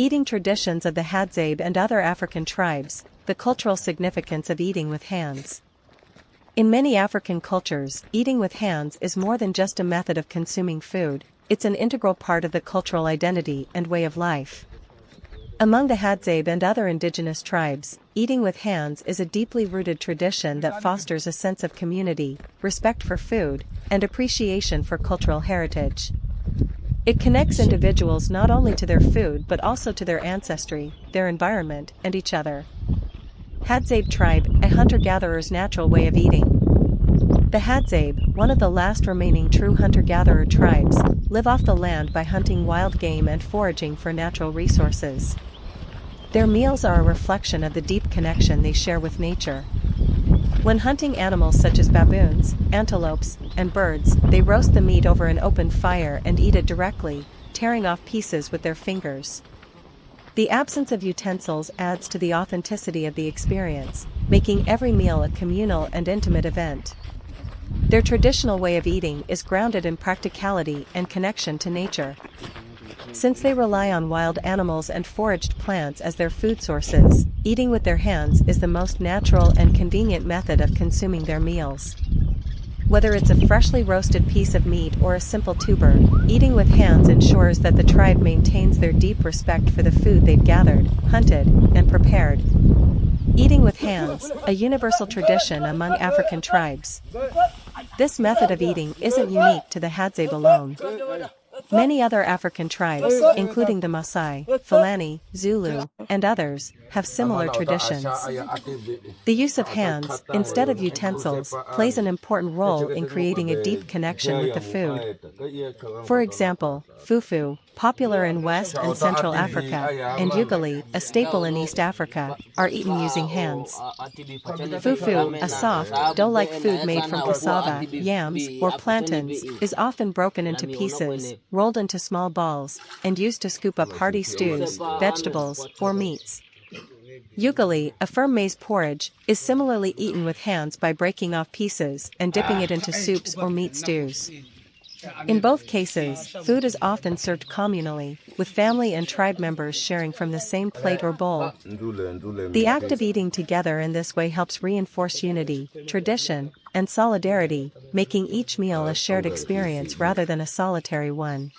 Eating traditions of the Hadzabe and other African tribes, the cultural significance of eating with hands. In many African cultures, eating with hands is more than just a method of consuming food, it's an integral part of the cultural identity and way of life. Among the Hadzabe and other indigenous tribes, eating with hands is a deeply rooted tradition that fosters a sense of community, respect for food, and appreciation for cultural heritage. It connects individuals not only to their food but also to their ancestry, their environment, and each other. Hadzabe tribe, a hunter-gatherer's natural way of eating. The Hadzabe, one of the last remaining true hunter-gatherer tribes, live off the land by hunting wild game and foraging for natural resources. Their meals are a reflection of the deep connection they share with nature. When hunting animals such as baboons, antelopes, and birds, they roast the meat over an open fire and eat it directly, tearing off pieces with their fingers. The absence of utensils adds to the authenticity of the experience, making every meal a communal and intimate event. Their traditional way of eating is grounded in practicality and connection to nature. Since they rely on wild animals and foraged plants as their food sources, eating with their hands is the most natural and convenient method of consuming their meals. Whether it's a freshly roasted piece of meat or a simple tuber, eating with hands ensures that the tribe maintains their deep respect for the food they've gathered, hunted, and prepared. Eating with hands, a universal tradition among African tribes. This method of eating isn't unique to the Hadzabe alone. Many other African tribes, including the Maasai, Fulani, Zulu, and others, have similar traditions. The use of hands, instead of utensils, plays an important role in creating a deep connection with the food. For example, fufu, popular in West and Central Africa, and ugali, a staple in East Africa, are eaten using hands. Fufu, a soft, dough-like food made from cassava, yams, or plantains, is often broken into pieces, rolled into small balls, and used to scoop up hearty stews, vegetables, or meats. Ugali, a firm maize porridge, is similarly eaten with hands by breaking off pieces and dipping it into soups or meat stews. In both cases, food is often served communally, with family and tribe members sharing from the same plate or bowl. The act of eating together in this way helps reinforce unity, tradition, and solidarity, making each meal a shared experience rather than a solitary one.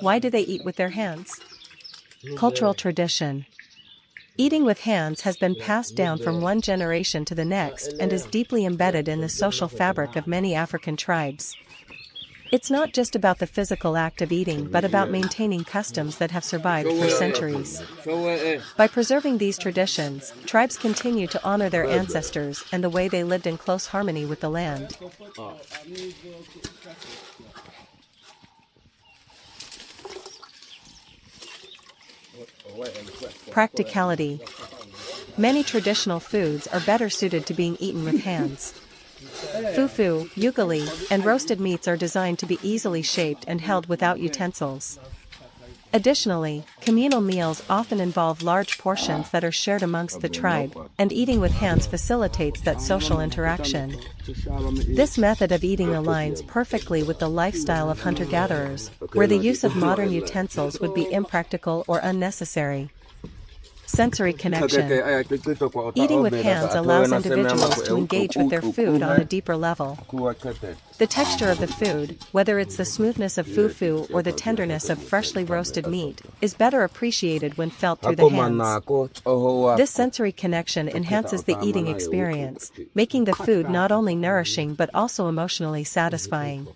Why do they eat with their hands? Cultural tradition. Eating with hands has been passed down from one generation to the next and is deeply embedded in the social fabric of many African tribes. It's not just about the physical act of eating but about maintaining customs that have survived for centuries. By preserving these traditions, tribes continue to honor their ancestors and the way they lived in close harmony with the land. Practicality. Many traditional foods are better suited to being eaten with hands. Fufu, ugali, and roasted meats are designed to be easily shaped and held without utensils. Additionally, communal meals often involve large portions that are shared amongst the tribe, and eating with hands facilitates that social interaction. This method of eating aligns perfectly with the lifestyle of hunter-gatherers, where the use of modern utensils would be impractical or unnecessary. Sensory connection. Eating with hands allows individuals to engage with their food on a deeper level. The texture of the food, whether it's the smoothness of fufu or the tenderness of freshly roasted meat, is better appreciated when felt through the hands. This sensory connection enhances the eating experience, making the food not only nourishing but also emotionally satisfying.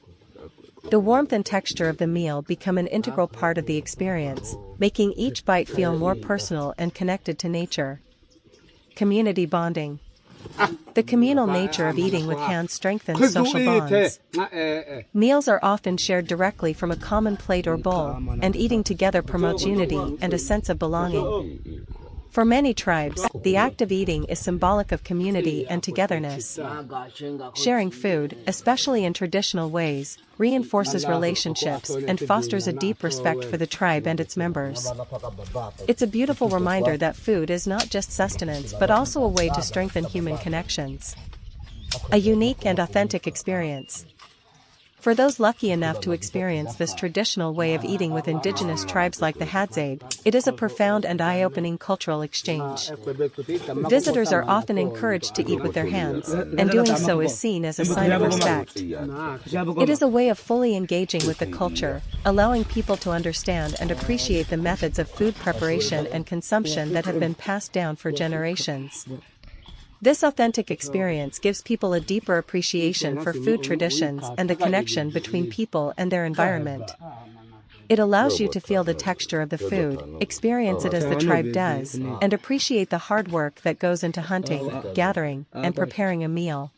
The warmth and texture of the meal become an integral part of the experience, making each bite feel more personal and connected to nature. Community bonding. The communal nature of eating with hands strengthens social bonds. Meals are often shared directly from a common plate or bowl, and eating together promotes unity and a sense of belonging. For many tribes, the act of eating is symbolic of community and togetherness. Sharing food, especially in traditional ways, reinforces relationships and fosters a deep respect for the tribe and its members. It's a beautiful reminder that food is not just sustenance but also a way to strengthen human connections. A unique and authentic experience. For those lucky enough to experience this traditional way of eating with indigenous tribes like the Hadzabe, it is a profound and eye-opening cultural exchange. Visitors are often encouraged to eat with their hands, and doing so is seen as a sign of respect. It is a way of fully engaging with the culture, allowing people to understand and appreciate the methods of food preparation and consumption that have been passed down for generations. This authentic experience gives people a deeper appreciation for food traditions and the connection between people and their environment. It allows you to feel the texture of the food, experience it as the tribe does, and appreciate the hard work that goes into hunting, gathering, and preparing a meal.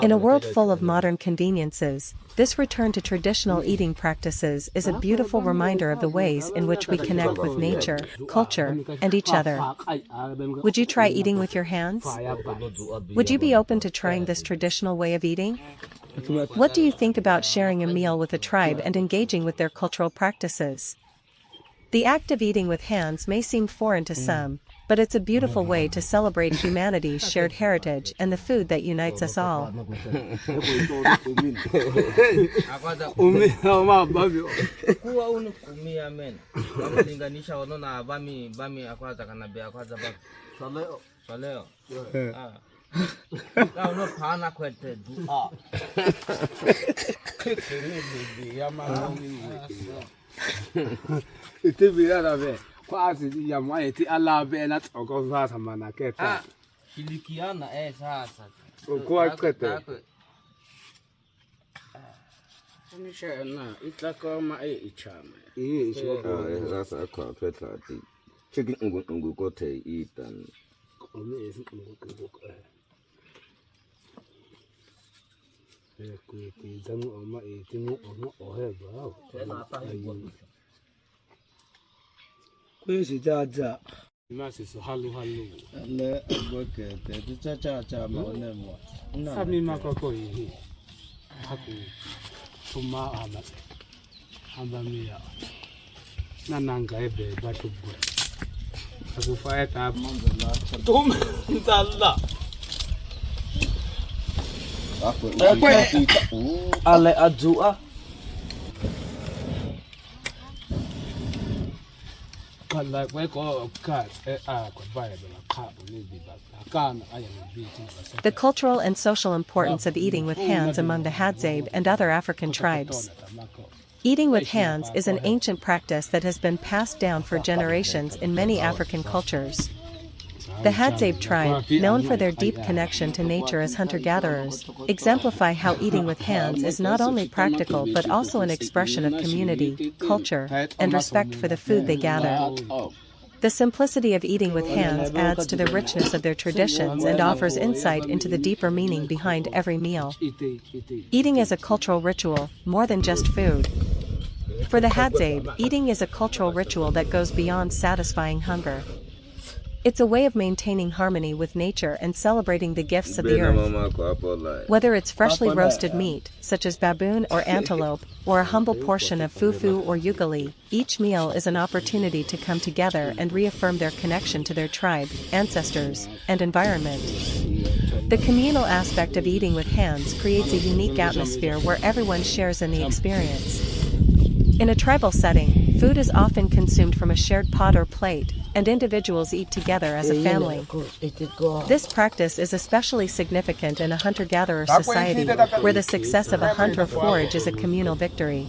In a world full of modern conveniences, this return to traditional eating practices is a beautiful reminder of the ways in which we connect with nature, culture, and each other. Would you try eating with your hands? Would you be open to trying this traditional way of eating? What do you think about sharing a meal with a tribe and engaging with their cultural practices? The act of eating with hands may seem foreign to some, but it's a beautiful way to celebrate humanity's shared heritage and the food that unites us all. Quasi yamaiti alla bena toko vasa manaketa. Shilikiana sasa. Kwa kwete. Nisha na itlako ma ichama. Ichama. Sasa kwa petati. Chiki ngu kote itan. Kome ngu. Kuiti zangu oma itingu oma oheba. Kwesi jaja. Masi so halu. Le goke te cha maonemo. Sami makoko hii. Haku tuma ama. Ambamia. Nananga ebe batubwe. Akufaya tab mangala. Tum dalla. Ale adua. The cultural and social importance of eating with hands among the Hadzabe and other African tribes. Eating with hands is an ancient practice that has been passed down for generations in many African cultures. The Hadzabe tribe, known for their deep connection to nature as hunter-gatherers, exemplify how eating with hands is not only practical but also an expression of community, culture, and respect for the food they gather. The simplicity of eating with hands adds to the richness of their traditions and offers insight into the deeper meaning behind every meal. Eating is a cultural ritual, more than just food. For the Hadzabe, eating is a cultural ritual that goes beyond satisfying hunger. It's a way of maintaining harmony with nature and celebrating the gifts of the earth. Whether it's freshly roasted meat, such as baboon or antelope, or a humble portion of fufu or ugali, each meal is an opportunity to come together and reaffirm their connection to their tribe, ancestors, and environment. The communal aspect of eating with hands creates a unique atmosphere where everyone shares in the experience. In a tribal setting, food is often consumed from a shared pot or plate, and individuals eat together as a family. This practice is especially significant in a hunter-gatherer society, where the success of a hunt or forage is a communal victory.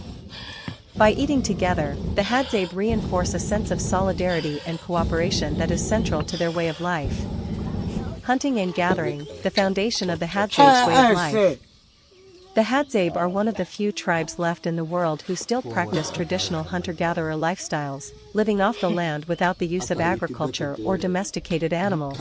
By eating together, the Hadzabe reinforce a sense of solidarity and cooperation that is central to their way of life. Hunting and gathering, the foundation of the Hadzabe's way of life. The Hadzabe are one of the few tribes left in the world who still practice traditional hunter-gatherer lifestyles, living off the land without the use of agriculture or domesticated animals.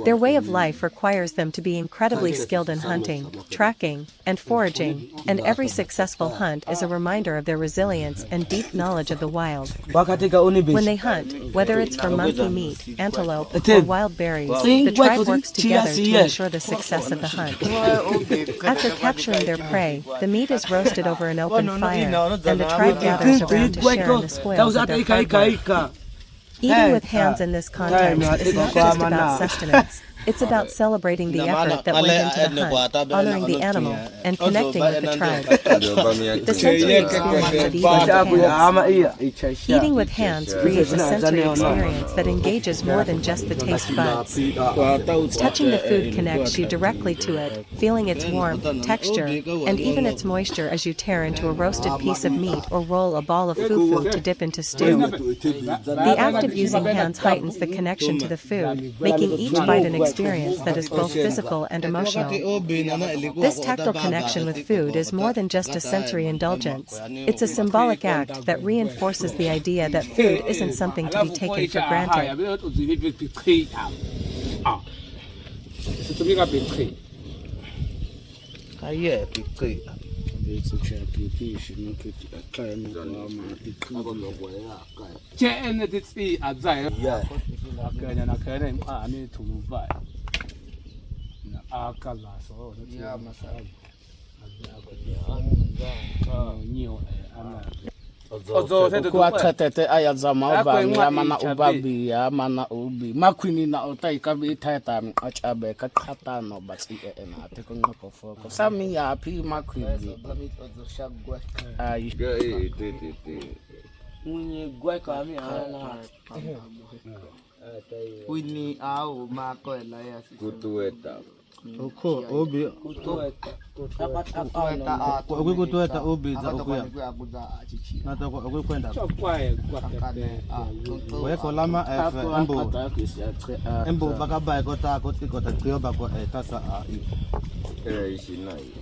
Their way of life requires them to be incredibly skilled in hunting, tracking, and foraging, and every successful hunt is a reminder of their resilience and deep knowledge of the wild. When they hunt, whether it's for monkey meat, antelope, or wild berries, the tribe works together to ensure the success of the hunt. After capturing their prey, the meat is roasted over an open fire, and the tribe gathers around to share in the spoils of their hard work. Eating with hands in this context is not just about sustenance, It's about celebrating the effort that went into the hunt, honoring the animal, and connecting with the tribe. The sensory experience of eating with hands creates a sensory experience that engages more than just the taste buds. Touching the food connects you directly to it, feeling its warmth, texture, and even its moisture as you tear into a roasted piece of meat or roll a ball of fufu to dip into stew. The act of using hands heightens the connection to the food, making each bite an experience that is both physical and emotional. This tactile connection with food is more than just a sensory indulgence. It's a symbolic act that reinforces the idea that food isn't something to be taken for granted. Kwa tete ayazama ba mana ubabi ya mana ubi makwini na otai ka bi tata achabe ka khata no batsi na te ko ngoko fo ko sami ya pi makwini ai munye gwa ka mi ana wini au ma ko la ya kutueta Oko obi kutueta kutueta obi za okuya nata ko okukwenda weko lama embo bakaba kota kotikota kuyo bako tasa a ishinai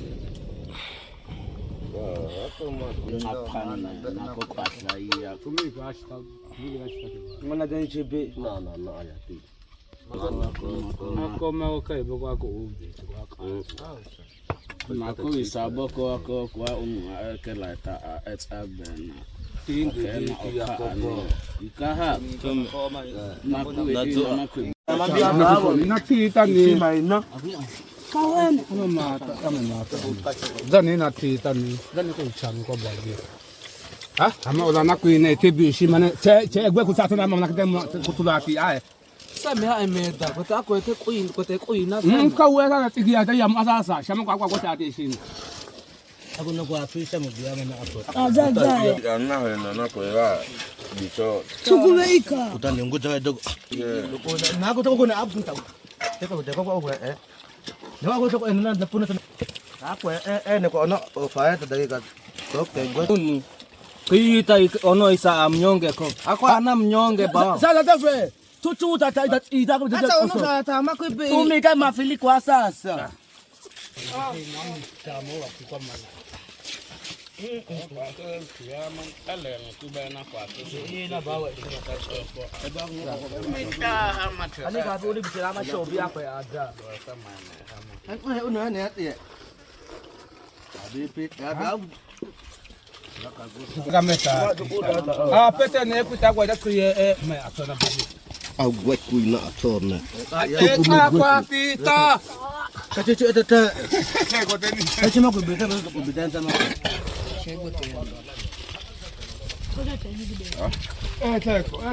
Mana dan chebe na ayati akoma okay boko ko ubi na ko isabo ko kwa ke laita it's abena tinga na okana ikaha na ku na tita ni maina kawen no mata zani na tita ni zani ko chan ko bagi ha ama ola na ku ne tebi shi mane che egbe ku sa to na ma na ku tulati ai Sami ha emeda, kota ko te queen na. Ka wera ti ya ya masasa, shama kwa kota te shin. Ako no kwa fisha mo biya na ako. Azaza. Na ko ya bicho. Tukuleika. Utani nguja dogo. Na ko to ko na abu ta. Te ko ko Ne wa ko to ko na puna. Ako ne ko no fa ta dai ka. To ke go. Kita ono isa amnyonge ko. Ako ana mnyonge ba. Sasa tafe. Tutu tata ida ko tata ko. Tata makwe. Tumika mafili kwa sasa. Agwet kuina atorna. Tita. Kacucu tata. Kacu mau kubeta sama.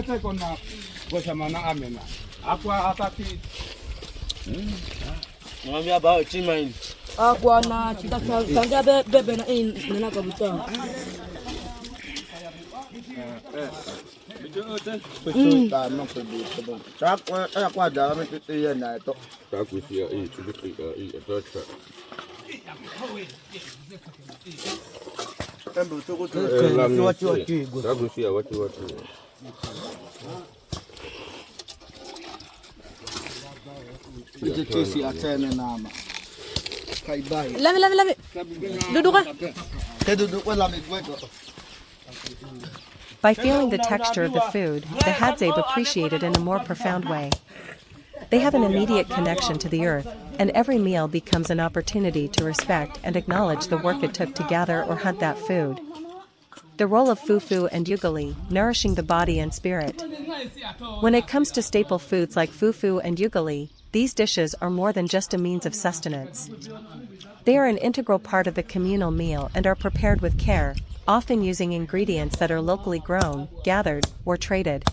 Teko na gosha mana amena. Aqua ataki. Ngambia ba chima. Aqua na kita kanga bebe na nina kabuta. Aqua dah mesti dia na to. Aku sia cuba attack. Embo tu ko tu. Aku sia watu. Itu si atene nama. Kai bai. Lami. Duduk kan? Duduk lami gue ko. By feeling the texture of the food, the Hadzabe appreciate it in a more profound way. They have an immediate connection to the earth, and every meal becomes an opportunity to respect and acknowledge the work it took to gather or hunt that food. The role of Fufu and Ugali, nourishing the body and spirit. When it comes to staple foods like Fufu and Ugali, these dishes are more than just a means of sustenance. They are an integral part of the communal meal and are prepared with care, often using ingredients that are locally grown, gathered, or traded.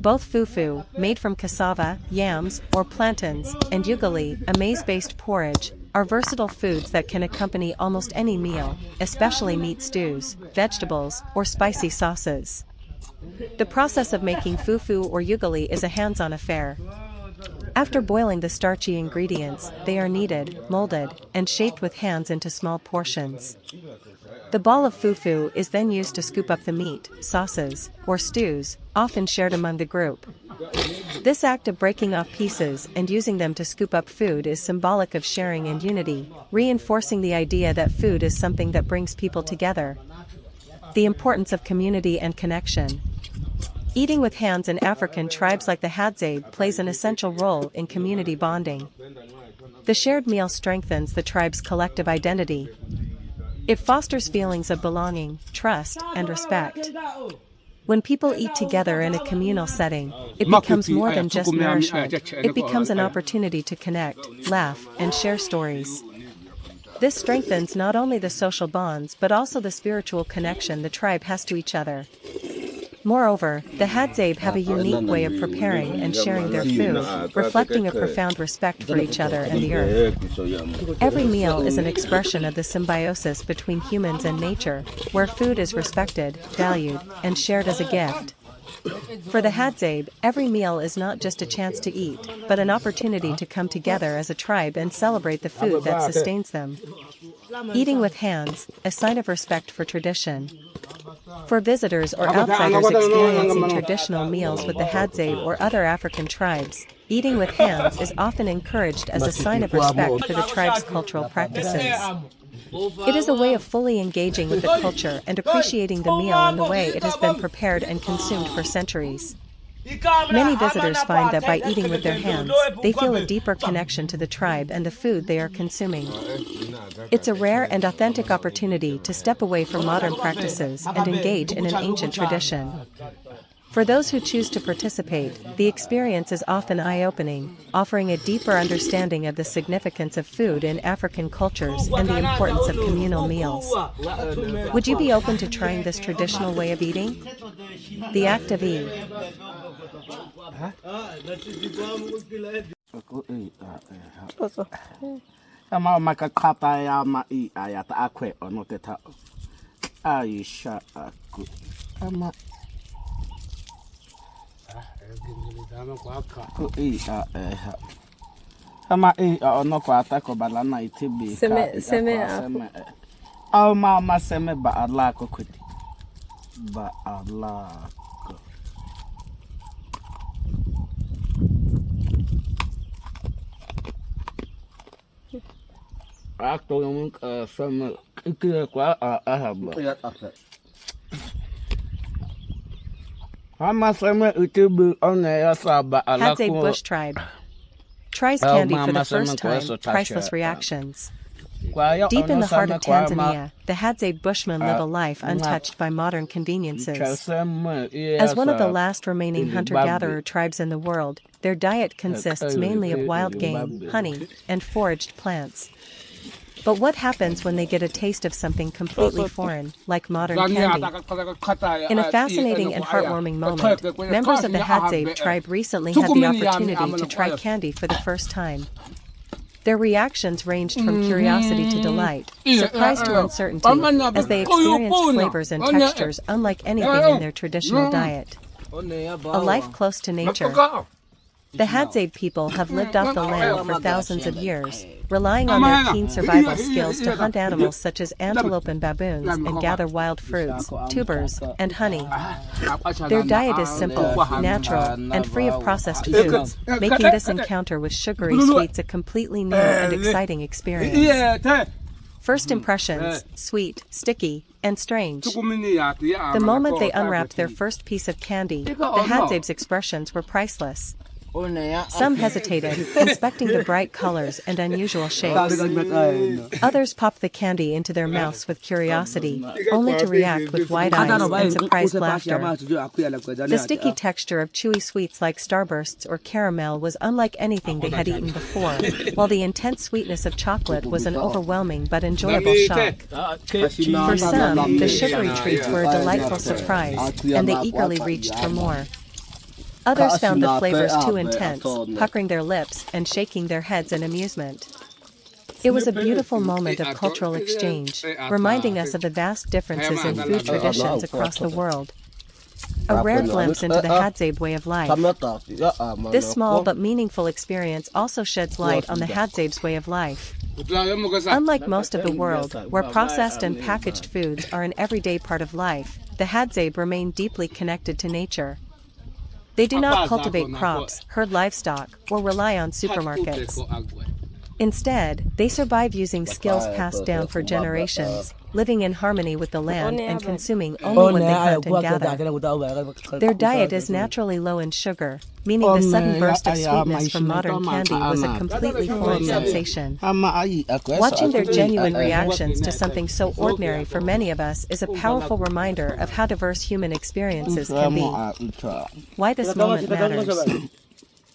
Both fufu, made from cassava, yams, or plantains, and ugali, a maize-based porridge, are versatile foods that can accompany almost any meal, especially meat stews, vegetables, or spicy sauces. The process of making fufu or ugali is a hands-on affair. After boiling the starchy ingredients, they are kneaded, molded, and shaped with hands into small portions. The ball of fufu is then used to scoop up the meat, sauces, or stews, often shared among the group. This act of breaking off pieces and using them to scoop up food is symbolic of sharing and unity, reinforcing the idea that food is something that brings people together. The importance of community and connection. Eating with hands in African tribes like the Hadzabe plays an essential role in community bonding. The shared meal strengthens the tribe's collective identity. It fosters feelings of belonging, trust, and respect. When people eat together in a communal setting, it becomes more than just nourishment. It becomes an opportunity to connect, laugh, and share stories. This strengthens not only the social bonds but also the spiritual connection the tribe has to each other. Moreover, the Hadzabe have a unique way of preparing and sharing their food, reflecting a profound respect for each other and the earth. Every meal is an expression of the symbiosis between humans and nature, where food is respected, valued, and shared as a gift. For the Hadzabe, every meal is not just a chance to eat, but an opportunity to come together as a tribe and celebrate the food that sustains them. Eating with hands, a sign of respect for tradition. For visitors or outsiders experiencing traditional meals with the Hadzabe or other African tribes, eating with hands is often encouraged as a sign of respect for the tribe's cultural practices. It is a way of fully engaging with the culture and appreciating the meal and the way it has been prepared and consumed for centuries. Many visitors find that by eating with their hands, they feel a deeper connection to the tribe and the food they are consuming. It's a rare and authentic opportunity to step away from modern practices and engage in an ancient tradition. For those who choose to participate, the experience is often eye-opening, offering a deeper understanding of the significance of food in African cultures and the importance of communal meals. Would you be open to trying this traditional way of eating? The act of eating. Hadzabe Bush Tribe. Tries candy for the first time, priceless reactions. Deep in the heart of Tanzania, the Hadzabe Bushmen live a life untouched by modern conveniences. As one of the last remaining hunter-gatherer tribes in the world, their diet consists mainly of wild game, honey, and foraged plants. But what happens when they get a taste of something completely foreign, like modern candy? In a fascinating and heartwarming moment, members of the Hadzabe tribe recently had the opportunity to try candy for the first time. Their reactions ranged from curiosity to delight, surprise to uncertainty, as they experienced flavors and textures unlike anything in their traditional diet. A life close to nature. The Hadzabe people have lived off the land for thousands of years, relying on their keen survival skills to hunt animals such as antelope and baboons and gather wild fruits, tubers, and honey. Their diet is simple, natural, and free of processed foods, making this encounter with sugary sweets a completely new and exciting experience. First impressions, sweet, sticky, and strange. The moment they unwrapped their first piece of candy, the Hadzabe's expressions were priceless. Some hesitated, inspecting the bright colors and unusual shapes. Others popped the candy into their mouths with curiosity, only to react with wide eyes and surprised laughter. The sticky texture of chewy sweets like starbursts or caramel was unlike anything they had eaten before, while the intense sweetness of chocolate was an overwhelming but enjoyable shock. For some, the sugary treats were a delightful surprise, and they eagerly reached for more. Others found the flavors too intense, puckering their lips and shaking their heads in amusement. It was a beautiful moment of cultural exchange, reminding us of the vast differences in food traditions across the world. A rare glimpse into the Hadzabe way of life. This small but meaningful experience also sheds light on the Hadzabe's way of life. Unlike most of the world, where processed and packaged foods are an everyday part of life, the Hadzabe remain deeply connected to nature. They do not cultivate crops, herd livestock, or rely on supermarkets. Instead, they survive using skills passed down for generations, living in harmony with the land and consuming only when they hunt and gather. Their diet is naturally low in sugar, meaning the sudden burst of sweetness from modern candy was a completely foreign sensation. Watching their genuine reactions to something so ordinary for many of us is a powerful reminder of how diverse human experiences can be. Why this moment matters.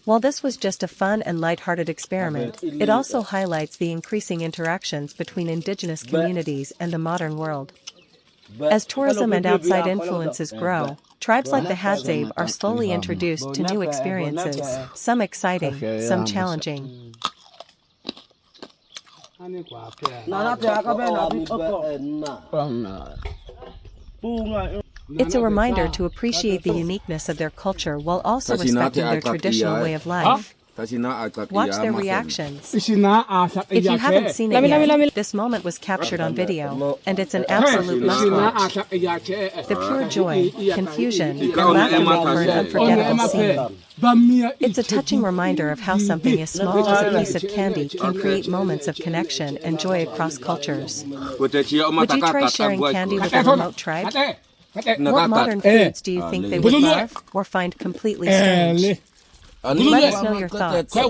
While this was just a fun and light-hearted experiment, it also highlights the increasing interactions between indigenous communities and the modern world. As tourism and outside influences grow, tribes like the Hadzabe are slowly introduced to new experiences, some exciting, some challenging. It's a reminder to appreciate the uniqueness of their culture while also respecting their traditional way of life. Watch their reactions. If you haven't seen it yet, this moment was captured on video, and it's an absolute must-watch. The pure joy, confusion, and laughter make for an unforgettable scene. It's a touching reminder of how something as small as a piece of candy can create moments of connection and joy across cultures. Would you try sharing candy with a remote tribe? What modern foods do you think they would love or find completely strange? Let us know your thoughts. Oh,